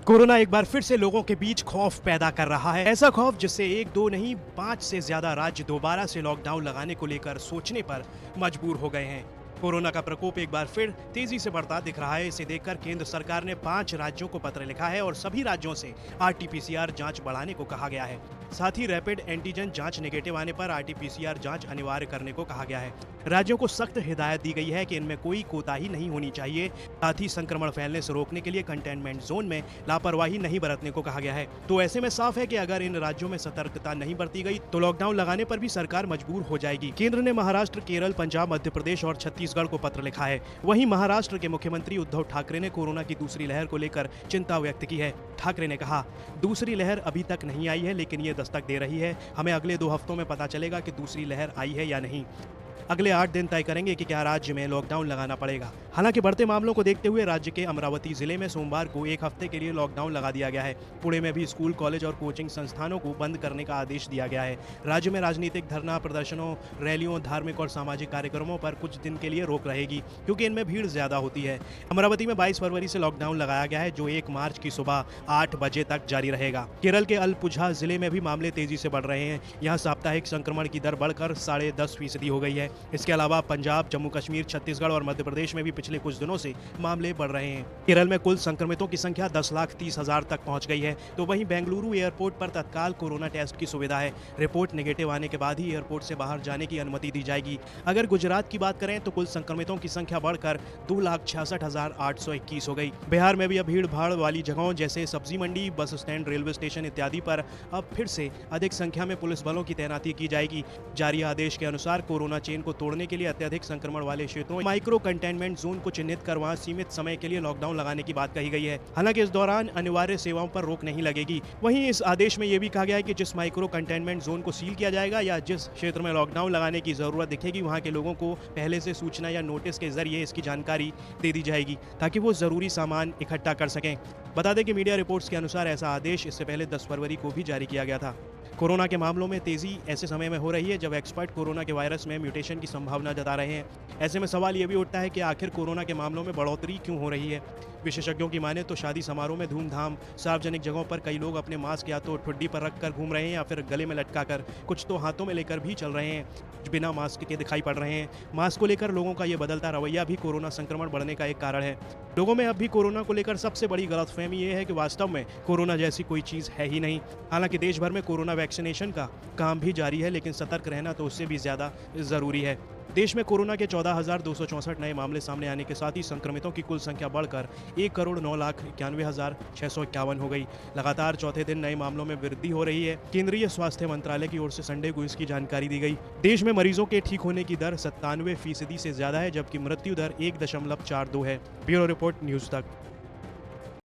Corona एक बार फिर से लोगों के बीच खौफ पैदा कर रहा है। ऐसा खौफ जिससे एक दो नहीं 5 से ज्यादा राज्य दोबारा से लॉकडाउन लगाने को लेकर सोचने पर मजबूर हो गए हैं। कोरोना का प्रकोप एक बार फिर तेजी से बढ़ता दिख रहा है। इसे देखकर केंद्र सरकार ने 5 राज्यों को पत्र लिखा है और सभी राज्यों से आरटीपीसीआर जांच बढ़ाने को कहा गया है। साथ ही रैपिड एंटीजन जांच नेगेटिव आने पर आरटीपीसीआर जांच अनिवार्य करने को कहा गया है। राज्यों को सख्त हिदायत दी गई है कि इनमें कोई कोताही नहीं होनी चाहिए। साथ ही संक्रमण फैलने से रोकने के लिए कंटेनमेंट जोन में लापरवाही नहीं बरतने को कहा गया है। तो ऐसे में साफ है कि अगर इन राज्यों में सतर्कता नहीं बरती गई तो लॉकडाउन लगाने पर भी सरकार मजबूर हो जाएगी। केंद्र ने महाराष्ट्र, केरल, पंजाब, मध्य प्रदेश और छत्तीसगढ़ को पत्र लिखा है। वहीं महाराष्ट्र के मुख्यमंत्री उद्धव ठाकरे ने कोरोना की दूसरी लहर को लेकर चिंता व्यक्त की है। ठाकरे ने कहा, दूसरी लहर अभी तक नहीं आई है, लेकिन ये दस्तक दे रही है। हमें अगले 2 हफ्तों में पता चलेगा कि दूसरी लहर आई है या नहीं। अगले 8 दिन तय करेंगे कि क्या राज्य में लॉकडाउन लगाना पड़ेगा। हालांकि बढ़ते मामलों को देखते हुए राज्य के अमरावती जिले में सोमवार को 1 हफ्ते के लिए लॉकडाउन लगा दिया गया है। पुणे में भी स्कूल, कॉलेज और कोचिंग संस्थानों को बंद करने का आदेश दिया गया है। राज्य में राजनीतिक धरना प्रदर्शनों, रैलियों, धार्मिक और सामाजिक कार्यक्रमों पर कुछ दिन के लिए रोक रहेगी, क्योंकि इनमें भीड़ ज्यादा होती है। अमरावती में 22 फरवरी से लॉकडाउन लगाया गया है, जो 1 मार्च की सुबह 8 बजे तक जारी रहेगा। केरल के अलपुझा जिले में भी मामले तेजी से बढ़ रहे हैं। यहाँ साप्ताहिक संक्रमण की दर बढ़कर 10.5% हो गई है। इसके अलावा पंजाब, जम्मू कश्मीर, छत्तीसगढ़ और मध्य प्रदेश में भी पिछले कुछ दिनों से मामले बढ़ रहे हैं। केरल में कुल संक्रमितों की संख्या 10,30,000 तक पहुंच गई है। तो वहीं बेंगलुरु एयरपोर्ट पर तत्काल कोरोना टेस्ट की सुविधा है। रिपोर्ट नेगेटिव आने के बाद ही एयरपोर्ट से बाहर जाने की अनुमति दी जाएगी। अगर गुजरात की बात करें तो कुल संक्रमितों की संख्या बढ़कर 2,66,821 हो गई। बिहार में भी अब भीड़ भाड़ वाली जगहों जैसे सब्जी मंडी, बस स्टैंड, रेलवे स्टेशन इत्यादि पर अब फिर से अधिक संख्या में पुलिस बलों की तैनाती की जाएगी। जारी आदेश के अनुसार कोरोना चेन को तोड़ने के लिए अत्यधिक संक्रमण वाले क्षेत्रों माइक्रो कंटेनमेंट जोन को चिन्हित कर वहां सीमित समय के लिए लॉकडाउन लगाने की बात कही गई है। हालांकि इस दौरान अनिवार्य सेवाओं पर रोक नहीं लगेगी। वहीं इस आदेश में यह भी कहा गया है कि जिस माइक्रो कंटेनमेंट जोन को सील किया जाएगा या जिस क्षेत्र में लॉकडाउन लगाने की जरूरत दिखेगी, वहां के लोगों को पहले से सूचना या नोटिस के जरिए इसकी जानकारी दे दी जाएगी, ताकि वो जरूरी सामान इकट्ठा कर सकें। बता दें कि मीडिया रिपोर्ट्स के अनुसार ऐसा आदेश इससे पहले 10 फरवरी को भी जारी किया गया था। कोरोना के मामलों में तेजी ऐसे समय में हो रही है जब एक्सपर्ट कोरोना के वायरस में म्यूटेशन की संभावना जता रहे हैं। ऐसे में सवाल ये भी उठता है कि आखिर कोरोना के मामलों में बढ़ोतरी क्यों हो रही है। विशेषज्ञों की माने तो शादी समारोह में धूमधाम, सार्वजनिक जगहों पर कई लोग अपने मास्क या तो ठुड्डी पर रखकर घूम रहे हैं या फिर गले में लटका कर, कुछ तो हाथों में लेकर भी चल रहे हैं, जो बिना मास्क के दिखाई पड़ रहे हैं। मास्क को लेकर लोगों का ये बदलता रवैया भी कोरोना संक्रमण बढ़ने का एक कारण है। लोगों में अब भी कोरोना को लेकर सबसे बड़ी गलतफहमी ये है कि वास्तव में कोरोना जैसी कोई चीज़ है ही नहीं। हालांकि देश भर में कोरोना वैक्सीनेशन का काम भी जारी है, लेकिन सतर्क रहना तो उससे भी ज़्यादा ज़रूरी है। देश में कोरोना के 14,264 नए मामले सामने आने के साथ ही संक्रमितों की कुल संख्या बढ़कर 1,09,91,651 हो गई। लगातार चौथे दिन नए मामलों में वृद्धि हो रही है। केंद्रीय स्वास्थ्य मंत्रालय की ओर से संडे को इसकी जानकारी दी गई। देश में मरीजों के ठीक होने की दर 97% से ज्यादा है, जब्कि मृत्यु दर 1.42 है। ब्यूरो रिपोर्ट, न्यूज तक।